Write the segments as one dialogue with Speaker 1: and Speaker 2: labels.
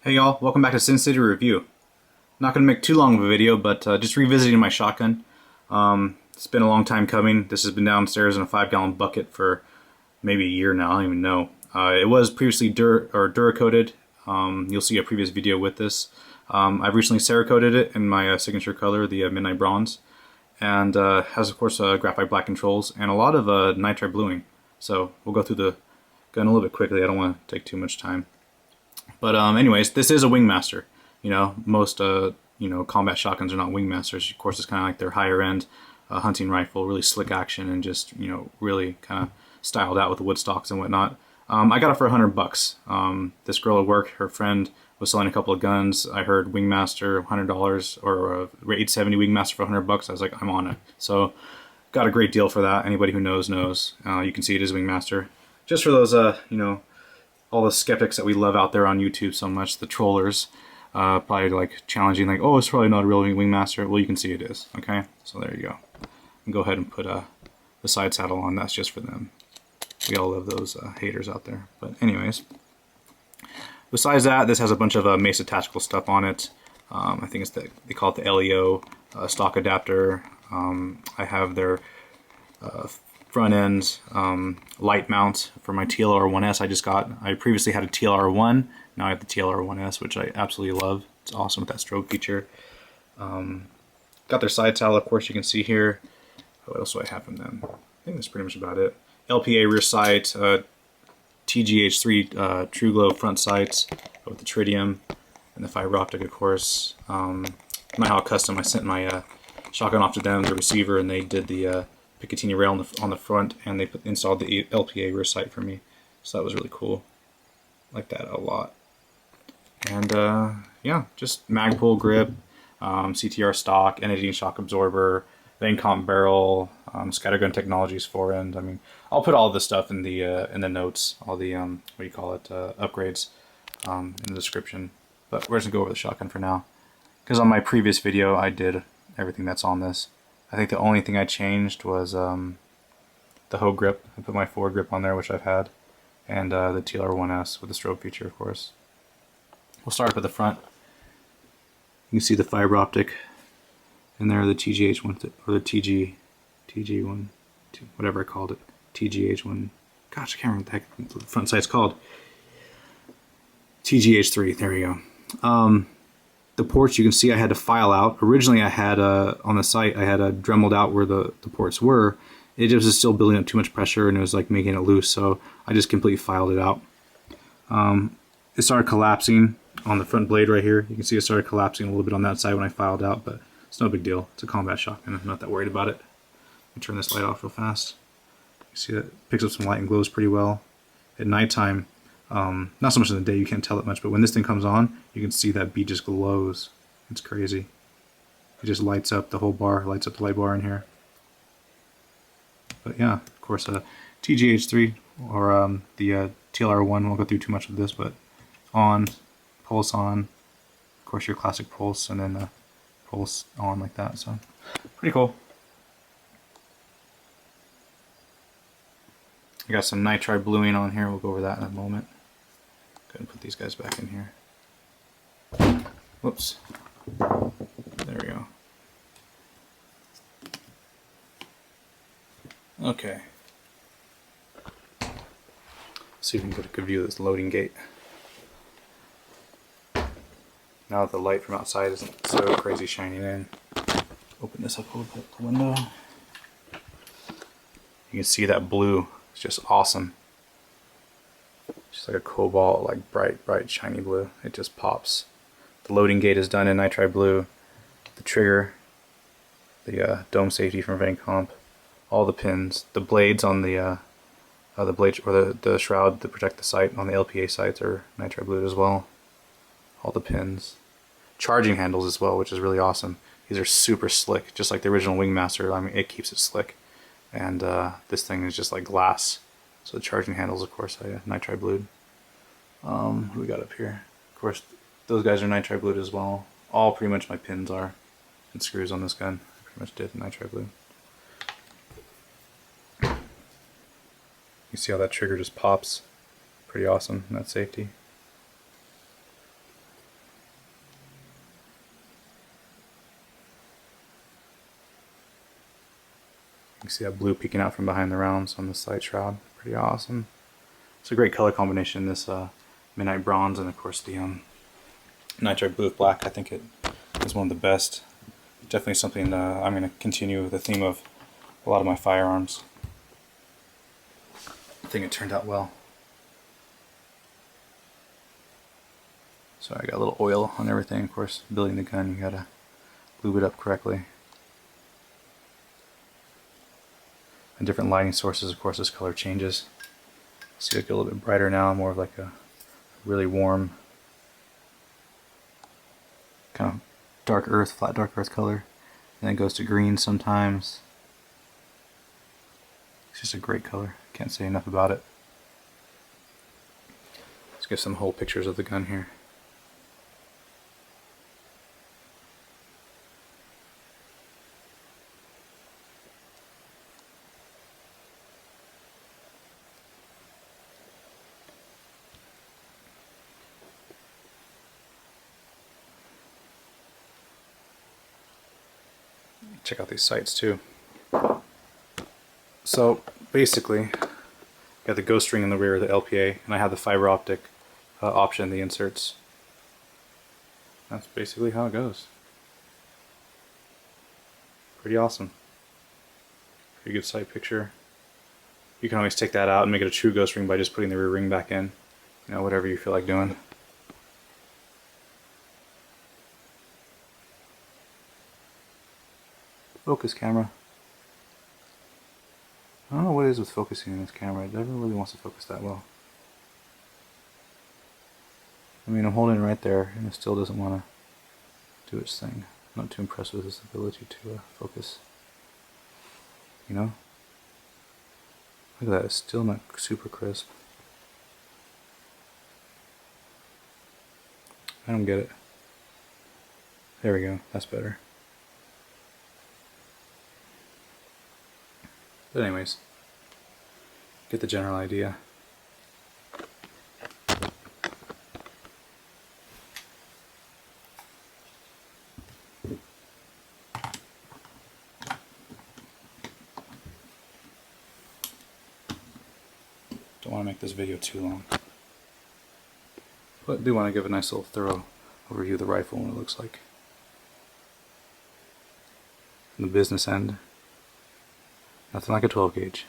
Speaker 1: Hey y'all, welcome back to Sin City Review. Not going to make too long of a video, but just revisiting my shotgun. It's been a long time coming. This has been downstairs in a 5-gallon bucket for maybe a year now, I don't even know. It was previously Duracoated. You'll see a previous video with this. I've recently cerakoted it in my signature color, the Midnight Bronze, and has of course graphite black controls and a lot of nitre bluing. So we'll go through the gun a little bit quickly. I don't want to take too much time. But anyways, this is a Wingmaster. You know, most combat shotguns are not Wingmasters. Of course, it's kind of like their higher end hunting rifle, really slick action and just really kind of styled out with the wood stocks and whatnot. I got it for $100. This girl at work, her friend was selling a couple of guns. I heard Wingmaster $100 or 870 Wingmaster for $100. I was like, I'm on it. So got a great deal for that. Anybody who knows knows. You can see it is Wingmaster. Just for those all the skeptics that we love out there on YouTube so much, the trollers, probably like challenging, like, oh, it's probably not a real Wingmaster. Well, you can see it is. Okay, so there you go. And go ahead and put the side saddle on. That's just for them. We all love those haters out there. But anyways, besides that, this has a bunch of Mesa Tactical stuff on it. I think they call it the LEO stock adapter. I have their front end light mount for my TLR1s I previously had a TLR1, now I have the TLR1s, which I absolutely love. It's awesome with that strobe feature. Got their side saddle, of course, you can see here. What else do I have from them? I think that's pretty much about it. LPA rear sight, TG-H3 TruGlo front sights with the tritium, and the fiber optic, of course. Nighthawk Custom, I sent my shotgun off to them, the receiver, and they did the picatinny rail on the front, and they installed the LPA rear sight for me. So that was really cool. Like that a lot. And yeah, just Magpul grip, CTR stock, Enidine shock absorber, Vang Comp barrel, Scattergun Technology's forend. I mean, I'll put all this stuff in the notes, all the upgrades in the description. But we're just gonna go over the shotgun for now, because on my previous video I did everything that's on this. I think the only thing I changed was the Hogue grip. I put my forward grip on there, which I've had, and the TLR1s with the strobe feature, of course. We'll start with the front. You can see the fiber optic in there, the TGH1 or the TG1, whatever I called it, TGH1. Gosh, I can't remember what the heck the front sight's called. TG-H3. There we go. The ports, you can see I had to file out. Originally I had, on the site, I had dremeled out where the ports were. It just was still building up too much pressure and it was like making it loose, so I just completely filed it out. It started collapsing on the front blade right here. You can see it started collapsing a little bit on that side when I filed out, but it's no big deal. It's a combat shotgun. I'm not that worried about it. Let me turn this light off real fast. You see that it picks up some light and glows pretty well. At nighttime, not so much in the day, you can't tell it much, but when this thing comes on, you can see that bead just glows. It's crazy. It just lights up the whole bar, lights up the light bar in here. But yeah, of course, TG-H3 or the TLR1, won't go through too much of this, but on, pulse on, of course your classic pulse, and then pulse on like that, so pretty cool. I got some nitre bluing on here, we'll go over that in a moment. Go ahead and put these guys back in here. Whoops. There we go. Okay. See if we can get a good view of this loading gate. Now that the light from outside isn't so crazy shining in. Open this up a little bit, the window. You can see that blue. It's just awesome. Just like a cobalt, like bright, shiny blue. It just pops. The loading gate is done in nitre blue. The trigger, the dome safety from Vang Comp, all the pins, the blades on the blade or the shroud to protect the sight on the LPA sights are nitre blue as well. All the pins, charging handles as well, which is really awesome. These are super slick, just like the original Wingmaster. I mean, it keeps it slick. And this thing is just like glass. So the charging handles, of course, I nitre blued. What do we got up here? Of course, those guys are nitre blued as well. All pretty much my pins are, and screws on this gun. I pretty much did nitre blue. You see how that trigger just pops? Pretty awesome, and that safety. You can see that blue peeking out from behind the rounds on the sight shroud. Pretty awesome. It's a great color combination, this midnight bronze and of course the nitrate blue with black. I think it is one of the best. Definitely something I'm going to continue with the theme of a lot of my firearms. I think it turned out well. So I got a little oil on everything. Of course, building the gun, you gotta lube it up correctly. And different lighting sources, of course, this color changes. See, it get a little bit brighter now, more of like a really warm, kind of dark earth, flat dark earth color. And then it goes to green sometimes. It's just a great color. Can't say enough about it. Let's get some whole pictures of the gun here. Check out these sights too. So basically, got the ghost ring in the rear of the LPA, and I have the fiber optic option in the inserts. That's basically how it goes. Pretty awesome. Pretty good sight picture. You can always take that out and make it a true ghost ring by just putting the rear ring back in. You know, whatever you feel like doing. Focus camera. I don't know what it is with focusing in this camera. It never really wants to focus that well. I mean, I'm holding it right there and it still doesn't want to do its thing. I'm not too impressed with its ability to focus. You know? Look at that, it's still not super crisp. I don't get it. There we go, that's better. But anyways, get the general idea. Don't want to make this video too long, but do want to give a nice little thorough overview of the rifle and what it looks like. From the business end, nothing like a 12 gauge.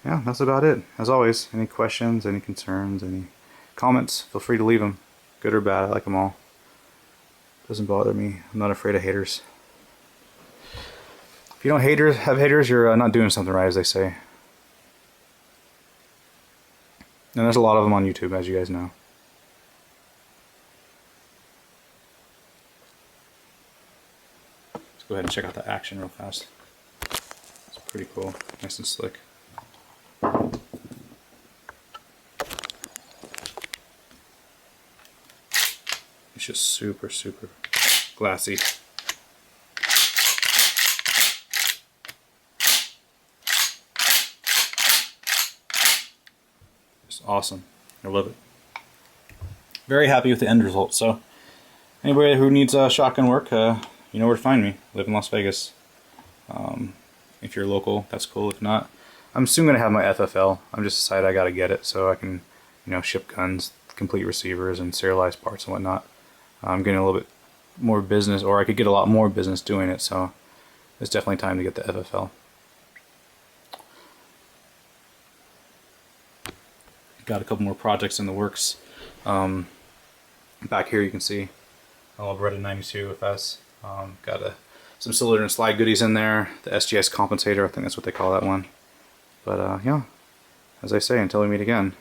Speaker 1: Yeah, that's about it. As always, any questions, any concerns, any comments, feel free to leave them. Good or bad, I like them all. Doesn't bother me. I'm not afraid of haters. If you don't have haters, you're not doing something right, as they say. And there's a lot of them on YouTube, as you guys know. Let's go ahead and check out the action real fast. It's pretty cool, nice and slick. It's just super, super glassy. Just awesome. I love it. Very happy with the end result. So, anybody who needs shotgun work, you know where to find me. I live in Las Vegas. If you're local, that's cool. If not, I'm soon gonna have my FFL. I'm just decided I gotta get it so I can, you know, ship guns, complete receivers, and serialize parts and whatnot. I'm getting a little bit more business, or I could get a lot more business doing it, so it's definitely time to get the FFL. Got a couple more projects in the works. Back here you can see a little Beretta 92 FS. Got some cylinder and slide goodies in there. The SGS compensator, I think that's what they call that one. But yeah, as I say, until we meet again,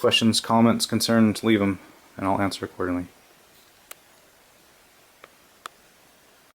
Speaker 1: questions, comments, concerns, leave them, and I'll answer accordingly.